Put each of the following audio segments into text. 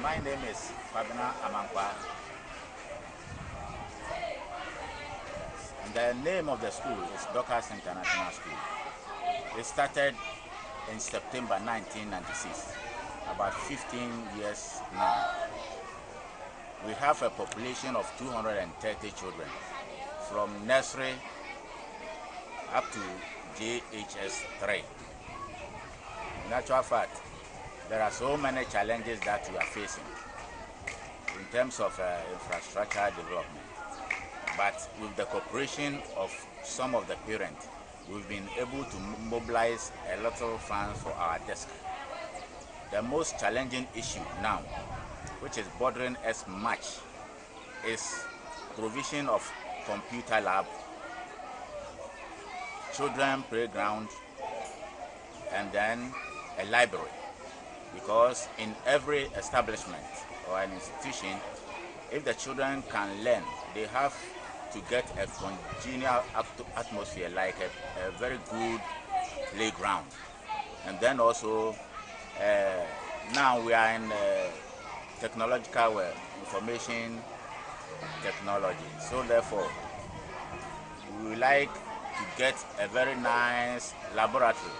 My name is Kwabena Amankwah. And the name of the school is Dorcas International School. It started in September 1996, about 15 years now. We have a population of 230 children from nursery up to JHS 3. In actual fact, there are so many challenges that we are facing in terms of infrastructure development. But with the cooperation of some of the parents, we've been able to mobilize a lot of funds for our desk. The most challenging issue now, which is bothering us much, is provision of computer lab, children playground, and then a library. Because in every establishment or an institution, if the children can learn, they have to get a congenial atmosphere, like a very good playground. And then also, now we are in technological information technology. So therefore, we would like to get a very nice laboratory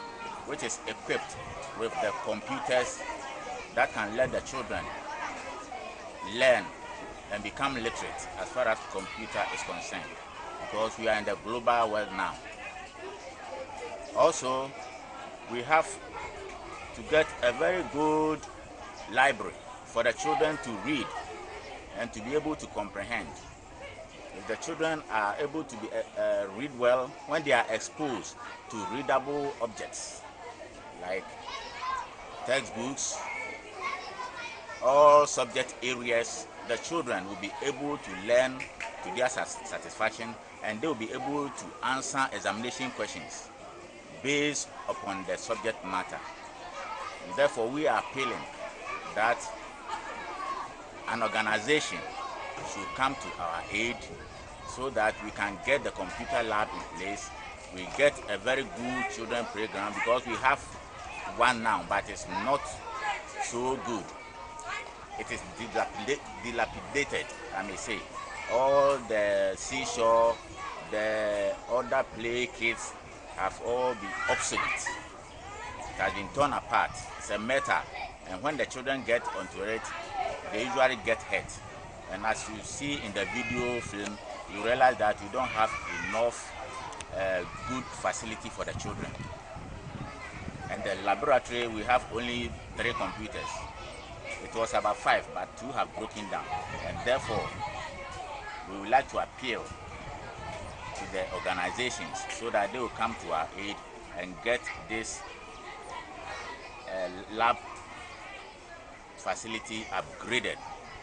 which is equipped with the computers that can let the children learn and become literate as far as computer is concerned, because we are in the global world now. Also, we have to get a very good library for the children to read and to be able to comprehend. If the children are able to read well, when they are exposed to readable objects like textbooks, all subject areas, the children will be able to learn to their satisfaction, and they will be able to answer examination questions based upon the subject matter. And therefore, we are appealing that an organization should come to our aid so that we can get the computer lab in place. We get a very good children playground, because we have one now, but it's not so good. It is dilapidated, I may say. All the seashore, the other play kits have all been obsolete. It has been torn apart. It's a metal, and when the children get onto it, they usually get hurt. And as you see in the video film, you realize that you don't have enough good facility for the children. And the laboratory, we have only 3 computers. It was about 5, but 2 have broken down. And therefore, we would like to appeal to the organizations so that they will come to our aid and get this lab facility upgraded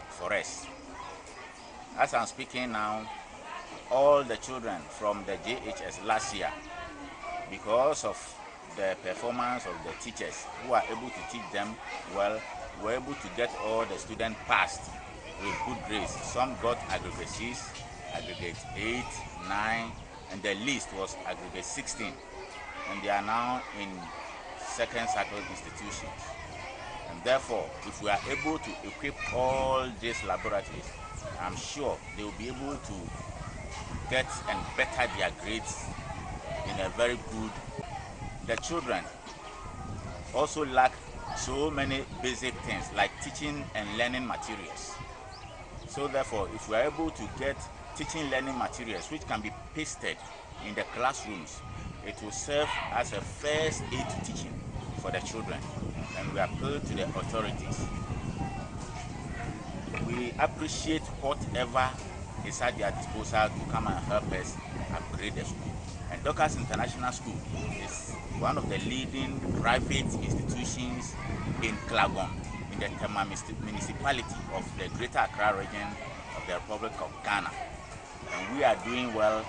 for us. As I'm speaking now, all the children from the JHS last year, because of the performance of the teachers who are able to teach them well, were able to get all the students passed with good grades. Some got aggregate 6, aggregate 8, 9, and the least was aggregate 16. And they are now in second circle institutions. And therefore, if we are able to equip all these laboratories, I'm sure they will be able to get and better their grades in a very good. The children also lack so many basic things like teaching and learning materials. So therefore, if we are able to get teaching learning materials which can be pasted in the classrooms, it will serve as a first aid to teaching for the children. And we appeal to the authorities. We appreciate whatever is at their disposal to come and help us upgrade the school. And Dorcas International School is one of the leading private institutions in Klangon, in the Tema municipality of the Greater Accra region of the Republic of Ghana. And we are doing well.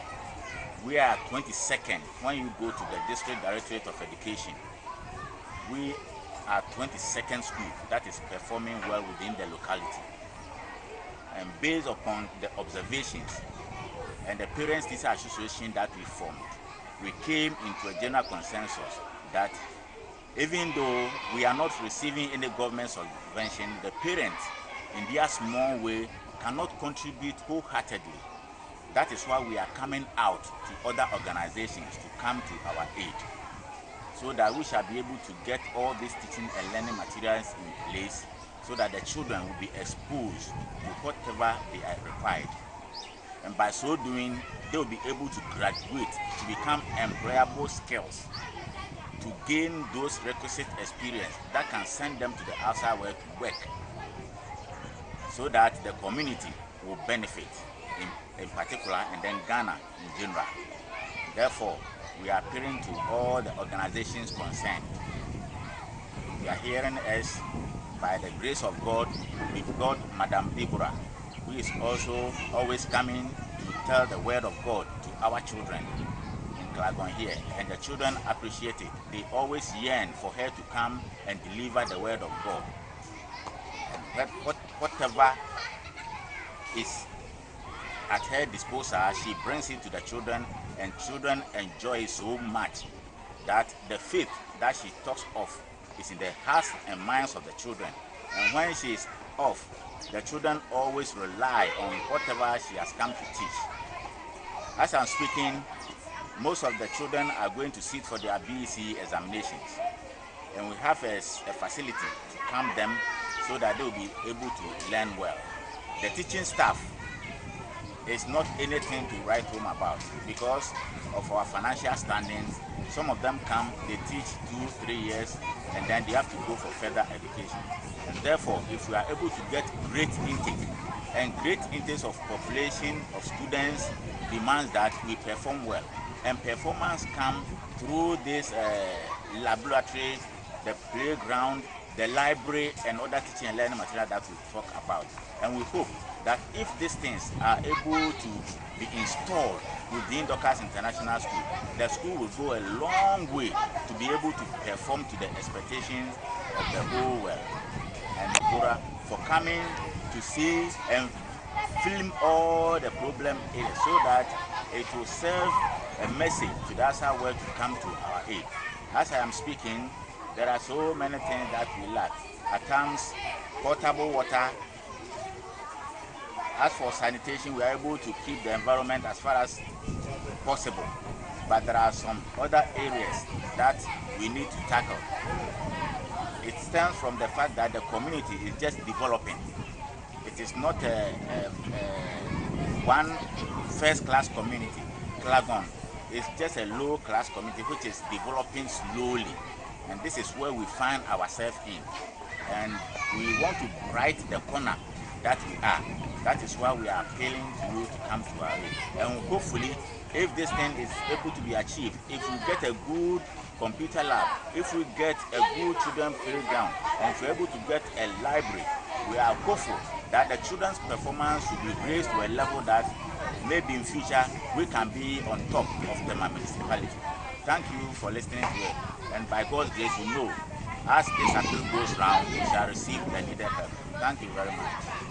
We are 22nd when you go to the District Directorate of Education. We are 22nd school that is performing well within the locality. And based upon the observations and the Parents Teacher Association that we formed, we came into a general consensus that Even though we are not receiving any government subvention, the parents, in their small way, cannot contribute wholeheartedly. That is why we are coming out to other organizations to come to our aid, so that we shall be able to get all these teaching and learning materials in place, so that the children will be exposed to whatever they are required. And by so doing, they will be able to graduate, to become employable skills, to gain those requisite experience that can send them to the outside world to work, so that the community will benefit in particular, and then Ghana in general. Therefore, we are appealing to all the organizations concerned. They are hearing us. By the grace of God, we've got Madam Deborah, who is also always coming to tell the word of God to our children in Klangon here, and the children appreciate it. They always yearn for her to come and deliver the word of God. And whatever is at her disposal, she brings it to the children, and children enjoy it so much that the faith that she talks of is in the hearts and minds of the children. And when she is off, the children always rely on whatever she has come to teach. As I'm speaking, most of the children are going to sit for their BEC examinations, and we have a facility to calm them so that they will be able to learn well. The teaching staff is not anything to write home about because of our financial standings. Some of them come, they teach 2-3 years, and then they have to go for further education. And therefore, if we are able to get great intake, and great intake of population of students demands that we perform well, and performance comes through this laboratory, the playground, the library, and other teaching and learning material that we talk about. And we hope that if these things are able to be installed within Dorcas International School, the school will go a long way to be able to perform to the expectations of the whole world. And Deborah for coming to see and film all the problem areas, so that it will serve a message to the outside world to come to our aid. As I am speaking, there are so many things that we lack. At times, potable water. As for sanitation, we are able to keep the environment as far as possible. But there are some other areas that we need to tackle. It stems from the fact that the community is just developing. It is not one first-class community. Klangon is just a low-class community which is developing slowly. And this is where we find ourselves in. And we want to bright the corner that we are. That is why we are appealing to you to come to our aid. And hopefully, if this thing is able to be achieved, if we get a good computer lab, if we get a good children playground, and if we're able to get a library, we are hopeful that the children's performance will be raised to a level that maybe in future we can be on top of the municipality. Thank you for listening to it. And by God's grace, we know as this appeal goes round, we shall receive the needed help. Thank you very much.